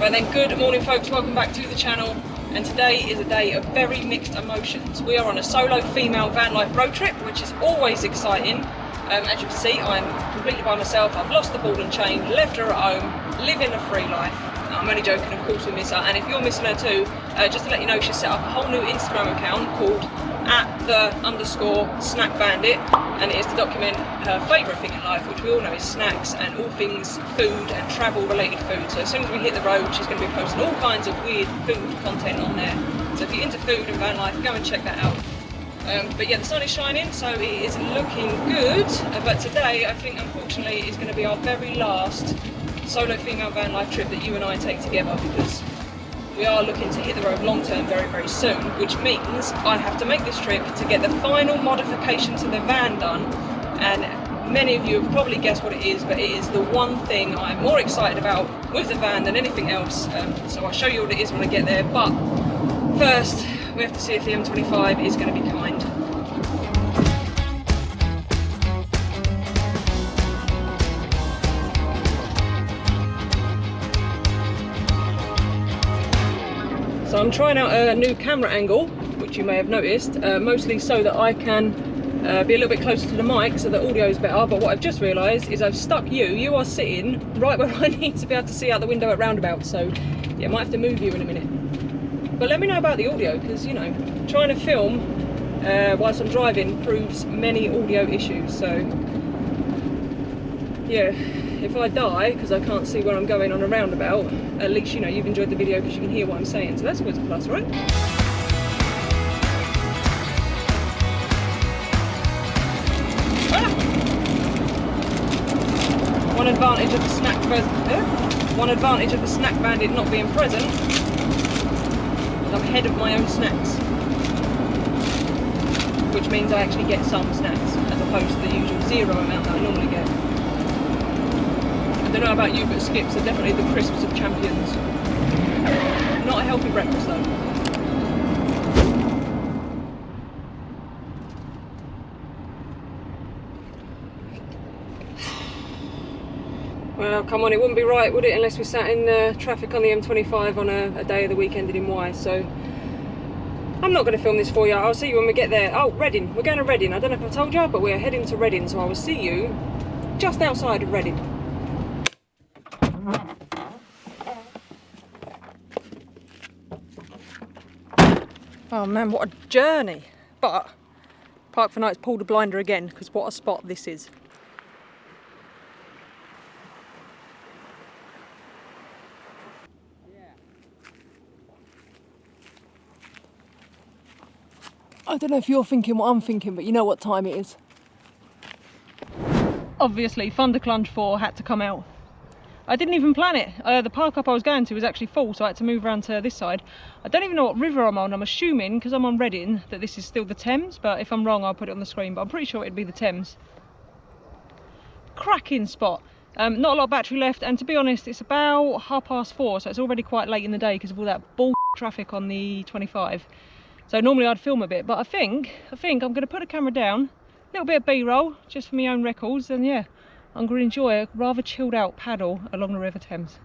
Right then, good morning folks, welcome back to the channel, and today is a day of very mixed emotions. We are on a solo female van life road trip, which is always exciting. As you can see, I'm completely by myself. I've lost the ball and chain, left her at home, living a free life. I'm only joking, of course we miss her, and if you're missing her too, just to let you know, she's set up a whole new Instagram account called @the_snackbandit, and it is to document her favourite thing in life, which we all know is snacks and all things food and travel related food. So as soon as we hit the road, she's going to be posting all kinds of weird food content on there. So if you're into food and van life, go and check that out. But yeah, the sun is shining, so it is looking good. But today, I think unfortunately, is going to be our very last solo female van life trip that you and I take together, because we are looking to hit the road long term very, very soon, which means I have to make this trip to get the final modification to the van done. And many of you have probably guessed what it is, but it is the one thing I'm more excited about with the van than anything else. So I'll show you what it is when I get there. But first, we have to see if the M25 is going to be kind. So I'm trying out a new camera angle, which you may have noticed, mostly so that I can be a little bit closer to the mic so the audio is better. But what I've just realised is I've stuck you are sitting right where I need to be able to see out the window at roundabouts, so yeah, I might have to move you in a minute. But let me know about the audio, because you know, trying to film whilst I'm driving proves many audio issues. So yeah, if I die because I can't see where I'm going on a roundabout, at least you know you've enjoyed the video because you can hear what I'm saying. So that's always a plus, right? Ah! One advantage of the snack bandit not being present, I'm ahead of my own snacks, which means I actually get some snacks as opposed to the usual zero amount that I normally get. I don't know about you, but skips are definitely the crisps of champions. Not a healthy breakfast though. Well, come on, it wouldn't be right, would it, unless we sat in traffic on the M25 on a day of the week ended in Y. So I'm not going to film this for you. I'll see you when we get there. Oh, Reading. We're going to Reading. I don't know if I told you, but we're heading to Reading, so I will see you just outside of Reading. Oh man, what a journey. But Park for Night's pulled a blinder again, because what a spot this is. I don't know if you're thinking what I'm thinking, but you know what time it is. Obviously, Thunderclunge 4 had to come out. I didn't even plan it. The park up I was going to was actually full, so I had to move around to this side. I don't even know what river I'm on. I'm assuming, because I'm on Reading, that this is still the Thames, but if I'm wrong, I'll put it on the screen, but I'm pretty sure it'd be the Thames. Cracking spot. Not a lot of battery left, and to be honest, it's about 4:30, so it's already quite late in the day because of all that bull traffic on the 25. So normally I'd film a bit, but I think I'm going to put the camera down, a little bit of B-roll, just for my own records, and yeah, I'm going to enjoy a rather chilled out paddle along the River Thames.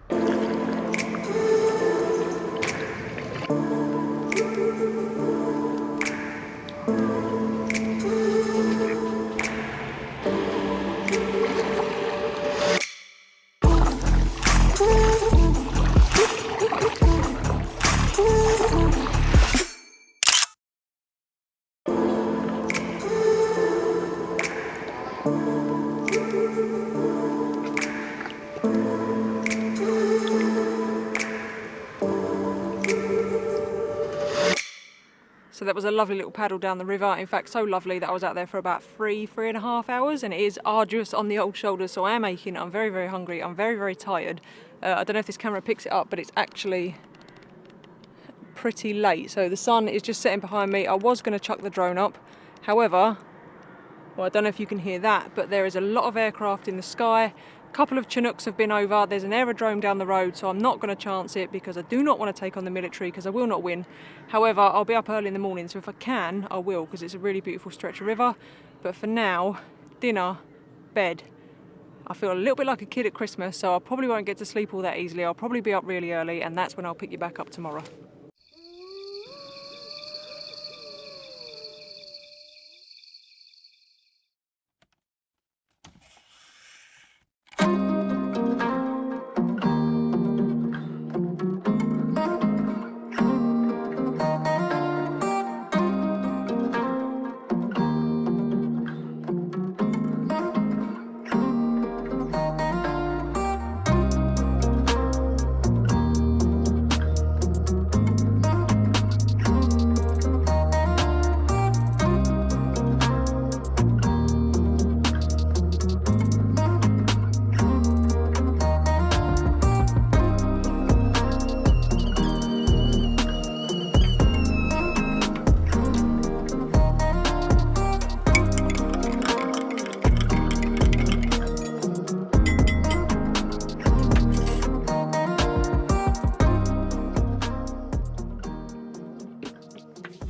So that was a lovely little paddle down the river. In fact, so lovely that I was out there for about three and a half hours, and it is arduous on the old shoulders, so I am aching. I'm very, very hungry. I'm very, very tired. I don't know if this camera picks it up, but it's actually pretty late. So the sun is just setting behind me. I was going to chuck the drone up. However, well, I don't know if you can hear that, but there is a lot of aircraft in the sky. A couple of Chinooks have been over. There's an aerodrome down the road, so I'm not going to chance it because I do not want to take on the military because I will not win. However, I'll be up early in the morning, so if I can, I will, because it's a really beautiful stretch of river. But for now, dinner, bed, I feel a little bit like a kid at Christmas, so I probably won't get to sleep all that easily. I'll probably be up really early, and that's when I'll pick you back up tomorrow.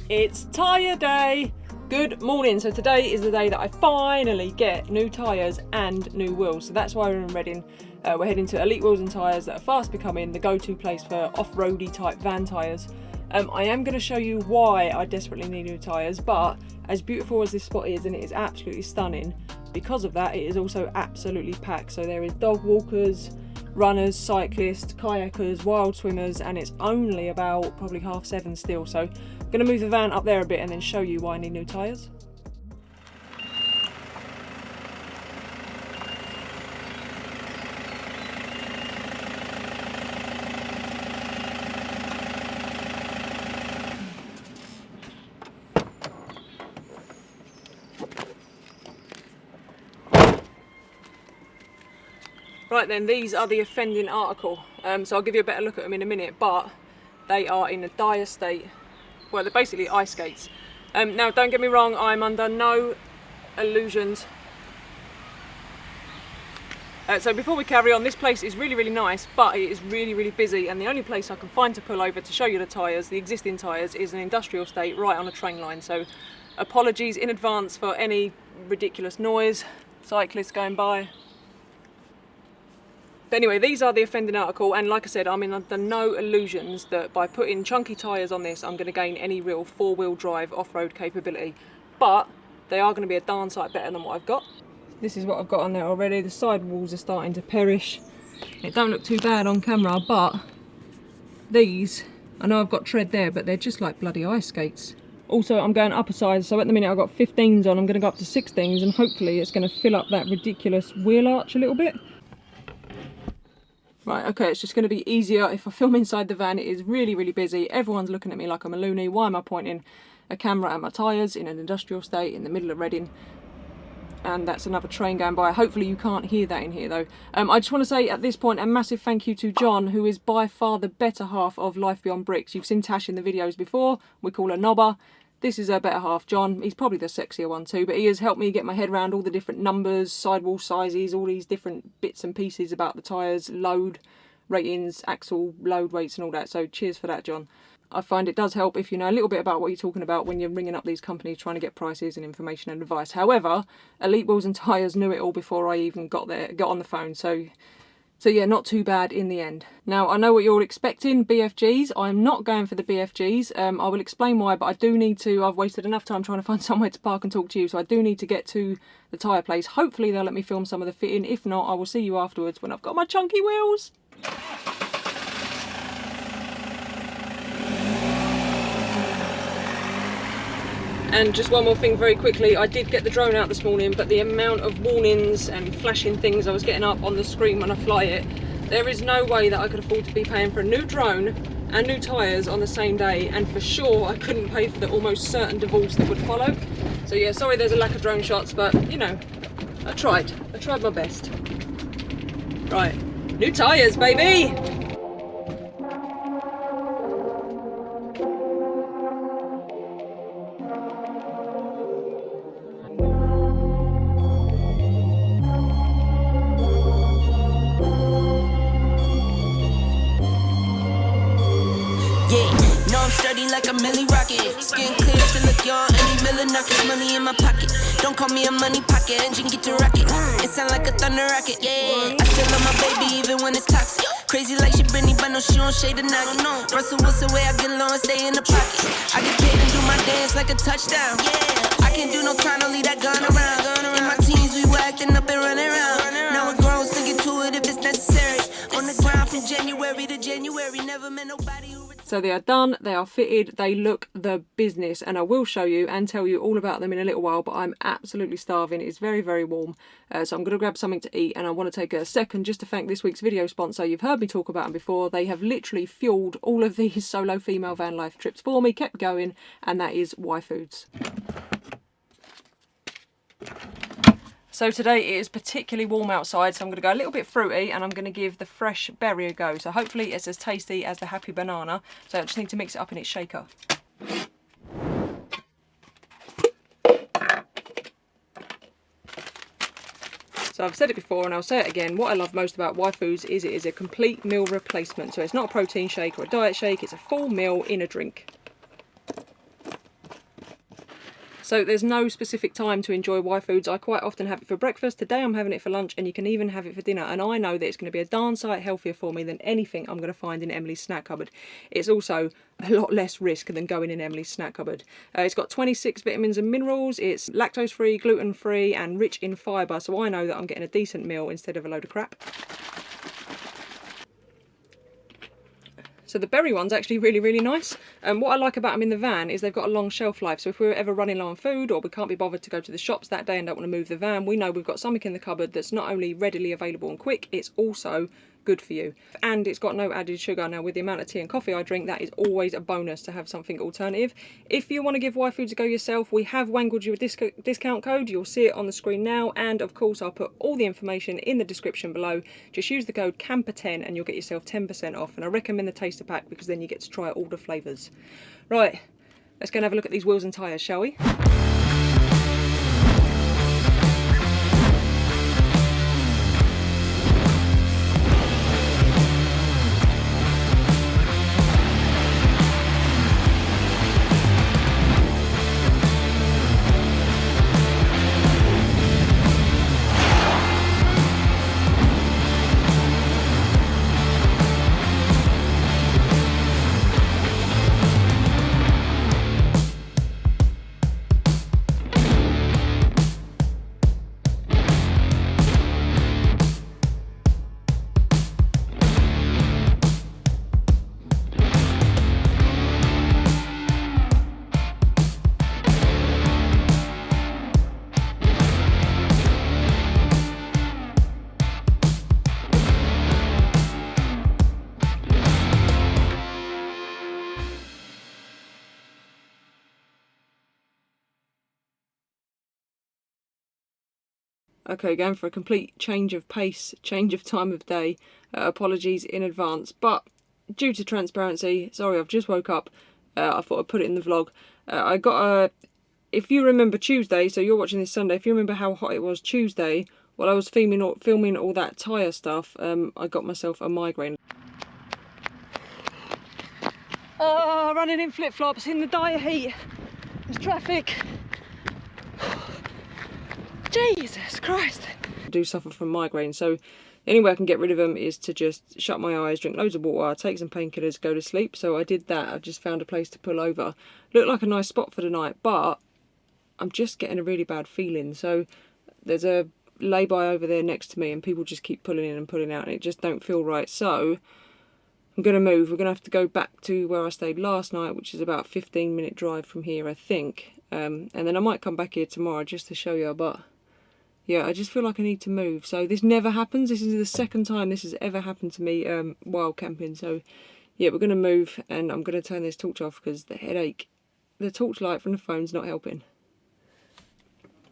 It's tyre day! Good morning. So today is the day that I finally get new tyres and new wheels. So that's why we're in Reading. We're heading to Elite Wheels and Tyres that are fast becoming the go-to place for off-roady type van tyres. I am going to show you why I desperately need new tyres, but as beautiful as this spot is, and it is absolutely stunning, because of that it is also absolutely packed. So there is dog walkers, runners, cyclists, kayakers, wild swimmers, and it's only about probably 7:30 still. So I'm going to move the van up there a bit and then show you why I need new tyres. Right then, these are the offending article. So I'll give you a better look at them in a minute, but they are in a dire state. Well, they're basically ice skates. Now, don't get me wrong, I'm under no illusions. So before we carry on, this place is really, really nice, but it is really, really busy, and the only place I can find to pull over to show you the tyres, the existing tyres, is an industrial estate right on a train line. So apologies in advance for any ridiculous noise, cyclists going by. But anyway, these are the offending article, and like I said, I'm under no illusions that by putting chunky tyres on this, I'm going to gain any real four-wheel drive off-road capability. But they are going to be a darn sight better than what I've got. This is what I've got on there already. The side walls are starting to perish. It don't look too bad on camera, but these, I know I've got tread there, but they're just like bloody ice skates. Also, I'm going up a size, so at the minute I've got 15s on. I'm going to go up to 16s, and hopefully it's going to fill up that ridiculous wheel arch a little bit. Right, okay, it's just going to be easier if I film inside the van. It is really, really busy. Everyone's looking at me like I'm a loony. Why am I pointing a camera at my tyres in an industrial estate in the middle of Reading? And that's another train going by. Hopefully you can't hear that in here though. I just want to say at this point a massive thank you to John, who is by far the better half of Life Beyond Bricks. You've seen Tash in the videos before. We call her Nobber. This is her better half, John. He's probably the sexier one too, but he has helped me get my head around all the different numbers, sidewall sizes, all these different bits and pieces about the tyres, load ratings, axle, load weights and all that. So cheers for that, John. I find it does help if you know a little bit about what you're talking about when you're ringing up these companies trying to get prices and information and advice. However, Elite Wheels and Tyres knew it all before I even got on the phone. So yeah, not too bad in the end. Now, I know what you're all expecting, BFGs. I'm not going for the BFGs. I will explain why, but I do need to. I've wasted enough time trying to find somewhere to park and talk to you, so I do need to get to the tyre place. Hopefully they'll let me film some of the fitting. If not, I will see you afterwards when I've got my chunky wheels. And just one more thing very quickly, I did get the drone out this morning, but the amount of warnings and flashing things I was getting up on the screen when I fly it, there is no way that I could afford to be paying for a new drone and new tyres on the same day, and for sure I couldn't pay for the almost certain divorce that would follow. So yeah, sorry there's a lack of drone shots, but you know, I tried my best. Right, new tyres, baby! Like a milli rocket, skin clear to look young, any knockers, money in my pocket. Don't call me a money pocket, engine get to rocket. It sound like a thunder rocket, yeah. I still love my baby even when it's toxic. Crazy like she Britney, but no, she don't shade the noggin. Russell Wilson way I get low and stay in the pocket. I get paid and do my dance like a touchdown. I can't do no crime, don't leave that gun around. In my teens, we were acting up and running around. Now we're grown, still get to it if it's necessary. On the ground from January to January, never met nobody who... So they are done, they are fitted, they look the business, and I will show you and tell you all about them in a little while, but I'm absolutely starving. It's very, very warm, so I'm going to grab something to eat, and I want to take a second just to thank this week's video sponsor. You've heard me talk about them before. They have literally fueled all of these solo female van life trips for me, kept going, and that is Y Foods. So today it is particularly warm outside, so I'm going to go a little bit fruity and I'm going to give the fresh berry a go. So hopefully it's as tasty as the happy banana. So I just need to mix it up in its shaker. So I've said it before and I'll say it again, what I love most about Y Foods is it is a complete meal replacement. So it's not a protein shake or a diet shake, it's a full meal in a drink. So there's no specific time to enjoy Y Foods. I quite often have it for breakfast. Today I'm having it for lunch, and you can even have it for dinner. And I know that it's going to be a darn sight healthier for me than anything I'm going to find in Emily's snack cupboard. It's also a lot less risk than going in Emily's snack cupboard. It's got 26 vitamins and minerals. It's lactose-free, gluten-free, and rich in fibre. So I know that I'm getting a decent meal instead of a load of crap. So the berry one's actually really, really nice. What I like about them in the van is they've got a long shelf life. So if we're ever running low on food or we can't be bothered to go to the shops that day and don't want to move the van, we know we've got something in the cupboard that's not only readily available and quick, it's also good for you. And it's got no added sugar. Now with the amount of tea and coffee I drink, that is always a bonus to have something alternative. If you want to give Y Foods a go yourself, we have wangled you a discount code. You'll see it on the screen now, and of course I'll put all the information in the description below. Just use the code CAMPER10 and you'll get yourself 10% off, and I recommend the taster pack because then you get to try all the flavours. Right, let's go and have a look at these wheels and tyres, shall we? Okay, going for a complete change of pace, change of time of day. Apologies in advance, but due to transparency, sorry, I've just woke up. I thought I'd put it in the vlog. I got a... If you remember Tuesday, so you're watching this Sunday, if you remember how hot it was Tuesday, while I was filming all that tyre stuff, I got myself a migraine. Oh, running in flip-flops in the dire heat. There's traffic. Jesus Christ. I do suffer from migraine, so the only way I can get rid of them is to just shut my eyes, drink loads of water, take some painkillers, go to sleep. So I did that. I just found a place to pull over. Looked like a nice spot for the night, but I'm just getting a really bad feeling. So there's a lay-by over there next to me and people just keep pulling in and pulling out and it just don't feel right. So I'm going to move. We're going to have to go back to where I stayed last night, which is about a 15-minute drive from here, I think. And then I might come back here tomorrow just to show you, but... yeah, I just feel like I need to move. So this never happens. This is the second time this has ever happened to me while camping. So yeah, we're going to move and I'm going to turn this torch off because the headache, the torch light from the phone's not helping.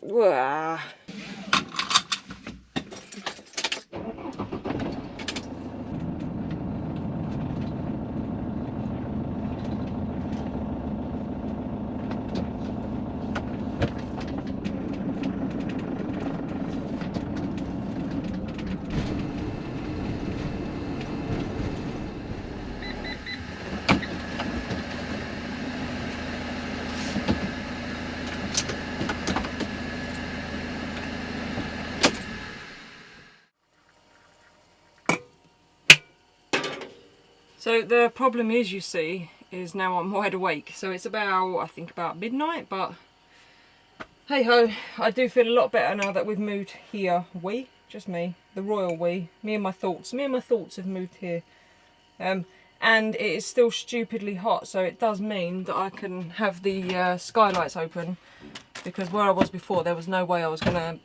Wah. So the problem is, you see, is now I'm wide awake. So it's about, I think about midnight, but hey ho, I do feel a lot better now that we've moved here. We, just me, the royal we, me and my thoughts have moved here. And it is still stupidly hot, so it does mean that I can have the skylights open, because where I was before there was no way I was going to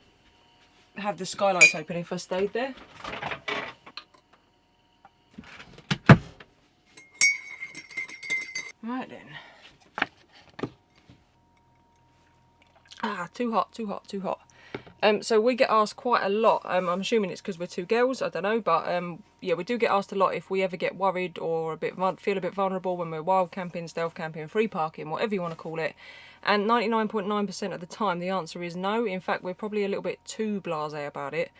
have the skylights open if I stayed there. Right then. Ah, too hot, too hot, too hot. So we get asked quite a lot. I'm assuming it's because we're two girls, I don't know, but yeah, we do get asked a lot if we ever get worried or feel a bit vulnerable when we're wild camping, stealth camping, free parking, whatever you want to call it. And 99.9% of the time the answer is no. In fact, we're probably a little bit too blasé about it.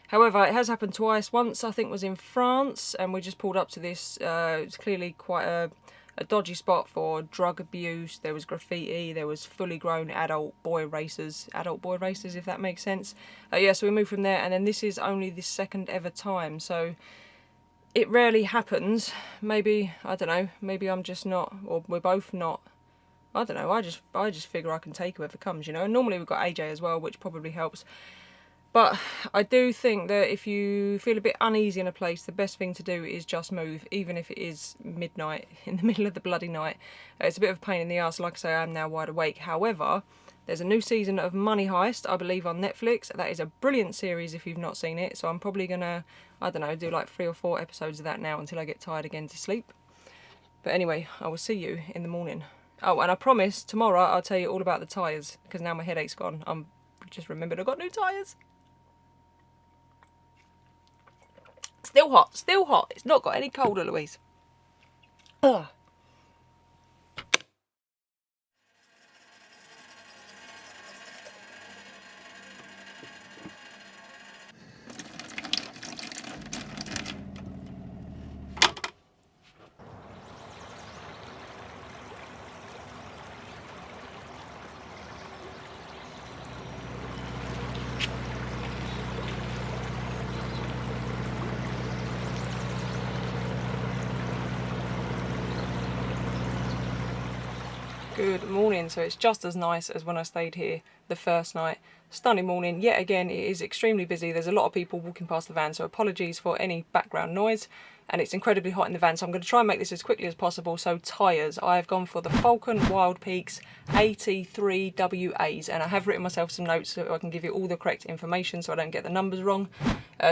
However, it has happened twice. Once I think was in France, and we just pulled up to this. It's clearly quite a dodgy spot for drug abuse. There was graffiti, there was fully grown adult boy racers, if that makes sense. Yeah, so we moved from there, and then this is only the second ever time, so it rarely happens. Maybe, I don't know, maybe I'm just not, or we're both not. I don't know, I just figure I can take whoever comes, you know. And normally we've got AJ as well, which probably helps. But I do think that if you feel a bit uneasy in a place, the best thing to do is just move, even if it is midnight, in the middle of the bloody night. It's a bit of a pain in the arse. Like I say, I am now wide awake. However, there's a new season of Money Heist, I believe, on Netflix. That is a brilliant series if you've not seen it. So I'm probably going to, I don't know, do like 3 or 4 episodes of that now until I get tired again to sleep. But anyway, I will see you in the morning. Oh, and I promise tomorrow I'll tell you all about the tyres, because now my headache's gone. I'm just remembered I've got new tyres. Still hot, still hot. It's not got any colder, Louise. Ugh. Good morning. So it's just as nice as when I stayed here the first night. Stunning morning. Yet again, it is extremely busy. There's a lot of people walking past the van, so apologies for any background noise. And it's incredibly hot in the van, so I'm going to try and make this as quickly as possible. So tyres, I have gone for the Falken wildpeaks 83WAs, and I have written myself some notes so I can give you all the correct information so I don't get the numbers wrong.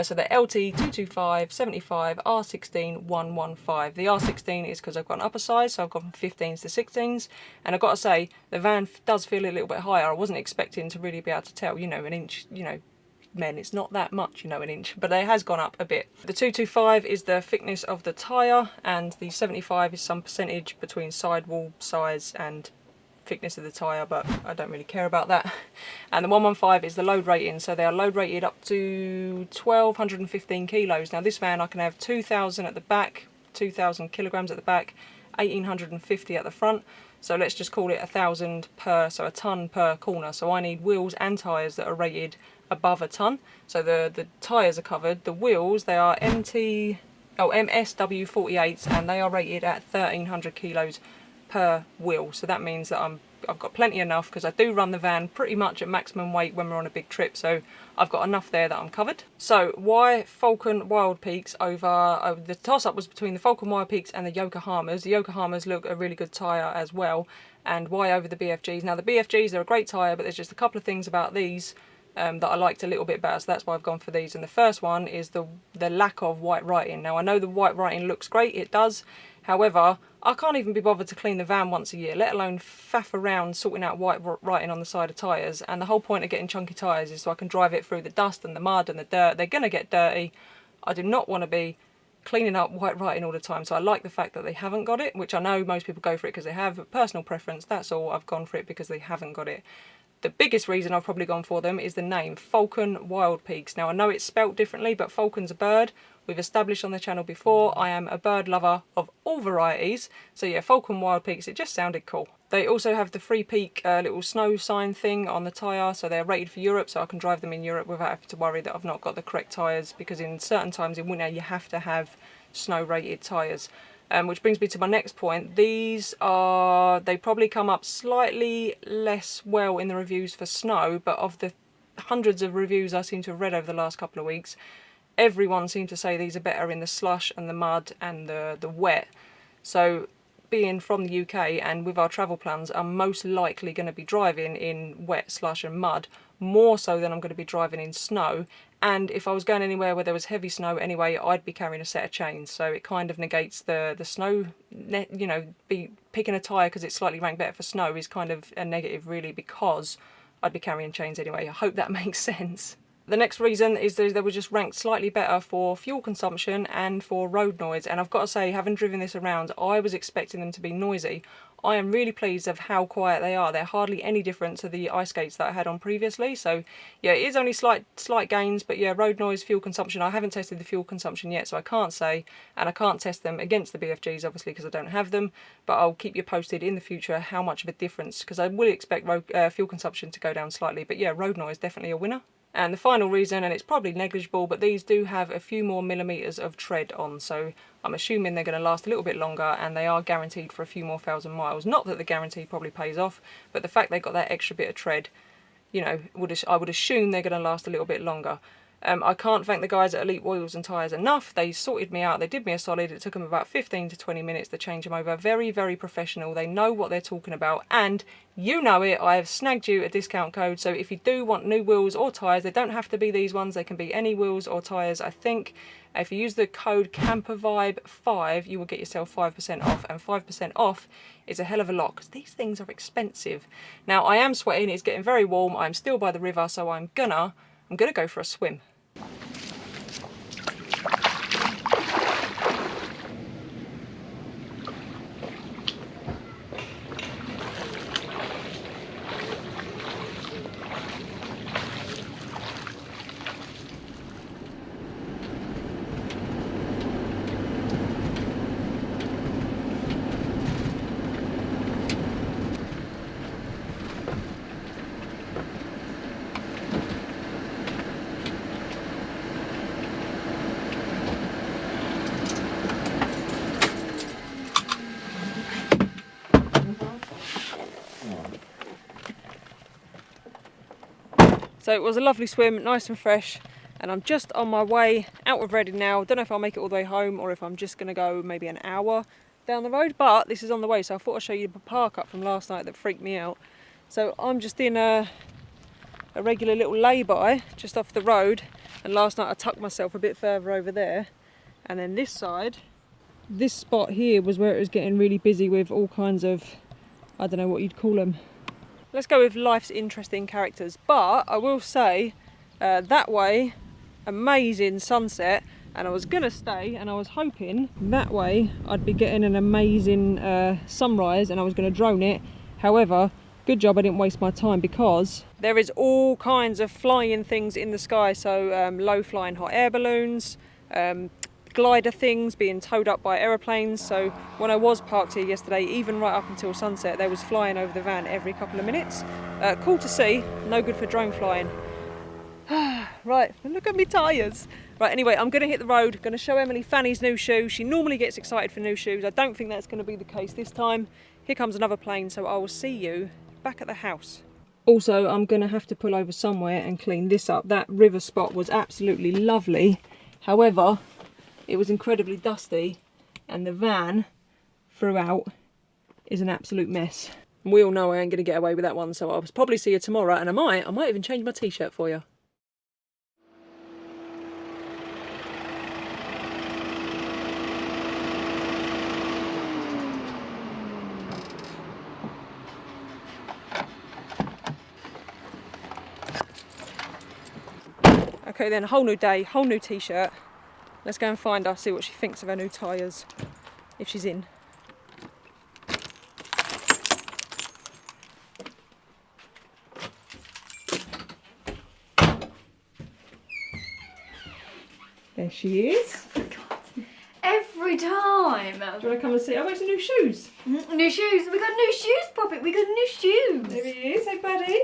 So they're LT225 75 R16 115. The R16 is because I've got an upper size, so I've gone from 15s to 16s. And I've got to say, the van does feel a little bit higher. I wasn't expecting to really be able to tell, you know, an inch, you know, men, it's not that much, you know, an inch, but it has gone up a bit. The 225 is the thickness of the tyre, and the 75 is some percentage between sidewall size and thickness of the tyre, but I don't really care about that. And the 115 is the load rating, so they are load rated up to 1215 kilos. Now this van, I can have 2000 at the back, 2000 kilograms at the back, 1850 at the front. So let's just call it 1000 per, so a ton per corner. So I need wheels and tyres that are rated above a ton. So the tyres are covered. The wheels, they are MSW48s, and they are rated at 1300 kilos per wheel. So that means that I've got plenty enough, because I do run the van pretty much at maximum weight when we're on a big trip, so I've got enough there that I'm covered. So why Falken wildpeaks over the toss-up was between the Falken wildpeaks and the Yokohamas. The Yokohamas look a really good tyre as well, and why over the BFGs? Now the BFGs, they're a great tyre, but there's just a couple of things about these that I liked a little bit better, so that's why I've gone for these. And the first one is the lack of white writing. Now I know the white writing looks great, it does. However, I can't even be bothered to clean the van once a year, let alone faff around sorting out white writing on the side of tyres. And the whole point of getting chunky tyres is so I can drive it through the dust and the mud and the dirt. They're going to get dirty. I do not want to be cleaning up white writing all the time. So I like the fact that they haven't got it, which I know most people go for it because they have. Personal preference, that's all. I've gone for it because they haven't got it. The biggest reason I've probably gone for them is the name, Falken wildpeaks. Now I know it's spelt differently, but falcon's a bird. We've established on the channel before, I am a bird lover of all varieties. So yeah, Falken wildpeaks, it just sounded cool. They also have the free peak little snow sign thing on the tyre, so they're rated for Europe, so I can drive them in Europe without having to worry that I've not got the correct tyres, because in certain times in winter you have to have snow rated tyres. Which brings me to my next point. These are, they probably come up slightly less well in the reviews for snow, but of the hundreds of reviews I seem to have read over the last couple of weeks, everyone seemed to say these are better in the slush and the mud and the wet. So being from the UK and with our travel plans, I'm most likely going to be driving in wet, slush and mud, more so than I'm going to be driving in snow. And if I was going anywhere where there was heavy snow anyway, I'd be carrying a set of chains. So it kind of negates the snow, you know, picking a tyre because it's slightly ranked better for snow is kind of a negative really, because I'd be carrying chains anyway. I hope that makes sense. The next reason is that they were just ranked slightly better for fuel consumption and for road noise. And I've got to say, having driven this around, I was expecting them to be noisy. I am really pleased of how quiet they are. They're hardly any different to the ice skates that I had on previously. So yeah, it is only slight gains, but yeah, road noise, fuel consumption. I haven't tested the fuel consumption yet, so I can't say, and I can't test them against the BFGs obviously because I don't have them, but I'll keep you posted in the future how much of a difference, because I will expect fuel consumption to go down slightly, but yeah, road noise definitely a winner. And the final reason, and it's probably negligible, but these do have a few more millimetres of tread on, so I'm assuming they're going to last a little bit longer, and they are guaranteed for a few more thousand miles. Not that the guarantee probably pays off, but the fact they've got that extra bit of tread, you know, I would assume they're going to last a little bit longer. I can't thank the guys at Elite Wheels and Tyres enough. They sorted me out, they did me a solid. It took them about 15 to 20 minutes to change them over. Very, very professional. They know what they're talking about, and you know it, I have snagged you a discount code. So if you do want new wheels or tyres, they don't have to be these ones, they can be any wheels or tyres, I think. If you use the code CAMPERVIBE5, you will get yourself 5% off, and 5% off is a hell of a lot because these things are expensive. Now I am sweating, it's getting very warm, I'm still by the river, so I'm gonna go for a swim. So it was a lovely swim, nice and fresh, and I'm just on my way out of Reading now. Don't know if I'll make it all the way home or if I'm just going to go maybe an hour down the road, but this is on the way, so I thought I'd show you the park up from last night that freaked me out. So I'm just in a regular little lay-by just off the road, and last night I tucked myself a bit further over there, and then this side, this spot here was where it was getting really busy with all kinds of, I don't know what you'd call them. Let's go with life's interesting characters, but I will say that way, amazing sunset, and I was gonna stay and I was hoping that way I'd be getting an amazing sunrise and I was gonna drone it. However, good job I didn't waste my time because there is all kinds of flying things in the sky, so low flying hot air balloons, glider things being towed up by aeroplanes. So when I was parked here yesterday, even right up until sunset, they was flying over the van every couple of minutes. Cool to see, no good for drone flying. Right, look at me tyres. Right, anyway, I'm going to hit the road, going to show Emily Fanny's new shoes. She normally gets excited for new shoes. I don't think that's going to be the case this time. Here comes another plane, so I will see you back at the house. Also, I'm going to have to pull over somewhere and clean this up. That river spot was absolutely lovely. However, it was incredibly dusty, and the van throughout is an absolute mess. We all know I ain't going to get away with that one, so I'll probably see you tomorrow, and I might even change my t-shirt for you. Okay then, whole new day, whole new t-shirt. Let's go and find her, see what she thinks of her new tyres, if she's in. There she is. Oh my God. Every time. Do you want to come and see? I got some new shoes. New shoes. We got new shoes, Poppy. We got new shoes. There he is. Hey, buddy.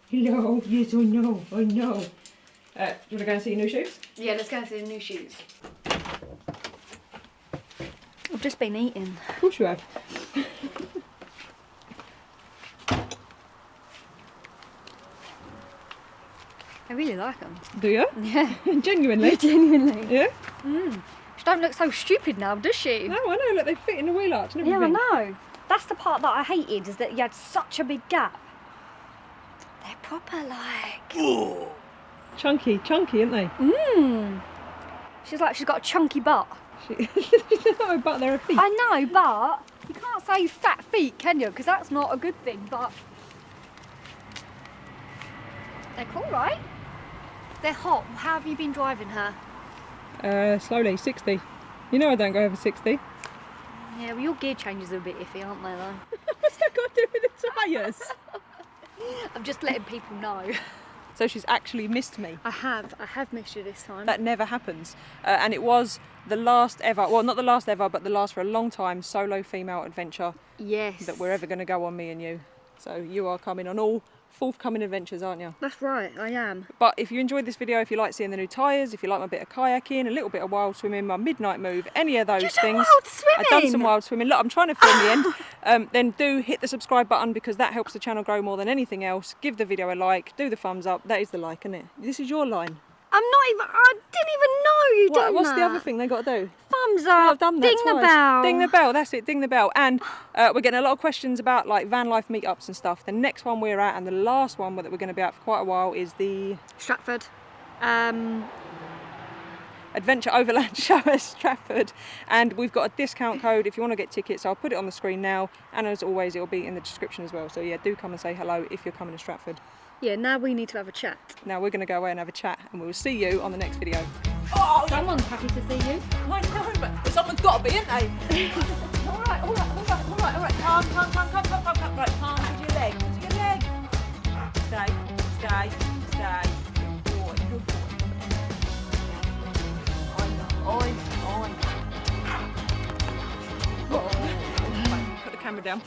Hello. Yes, I know. I know. Do you want to go and see your new shoes? Yeah, let's go and see the new shoes. I've just been eating. Of course you have. I really like them. Do you? Yeah. Genuinely? Genuinely. Yeah? She don't look so stupid now, does she? No, I know. Look, they fit in the wheel arch and Yeah, I everything. know. That's the part that I hated, is that you had such a big gap. They're proper like... Chunky, aren't they? She's like, she's got a chunky butt. She no, but they're a feet. I know, but you can't say fat feet, can you? Because that's not a good thing, but... They're cool, right? They're hot. How have you been driving her? Slowly, 60. You know I don't go over 60. Yeah, well, your gear changes are a bit iffy, aren't they, though? What's that got to do with the tyres? I'm just letting people know. So she's actually missed me. I have missed you this time. That never happens. And it was the last ever, well, not the last ever, but the last for a long time solo female adventure Yes. that we're ever going to go on, me and you. So you are coming on all forthcoming adventures, aren't you? That's right, I am. But if you enjoyed this video, if you like seeing the new tyres, if you like my bit of kayaking, a little bit of wild swimming, my midnight move, any of those You've done things. wild swimming? I've done some wild swimming. Look, I'm trying to film the end. Then do hit the subscribe button, because that helps the channel grow more than anything else. Give the video a like, do the thumbs up. That is the like, isn't it? This is your line. I'm not even, I didn't even know you'd done What's that. the other thing they got to do? Thumbs No, up, I've done that ding twice. the bell. Ding the bell, that's it, ding the bell. And we're getting a lot of questions about like van life meetups and stuff. The next one we're at, and the last one that we're going to be at for quite a while, is the Stratford. Adventure Overland Show at Stratford. And we've got a discount code if you want to get tickets. I'll put it on the screen now. And as always, it'll be in the description as well. So yeah, do come and say hello if you're coming to Stratford. Yeah, now we need to have a chat. Now we're going to go away and have a chat, and we'll see you on the next video. Someone's happy to see you. I know, but someone's got to be, isn't they? All right. Calm. Right, calm to your leg. To your leg. Stay. Good boy. Put the camera down.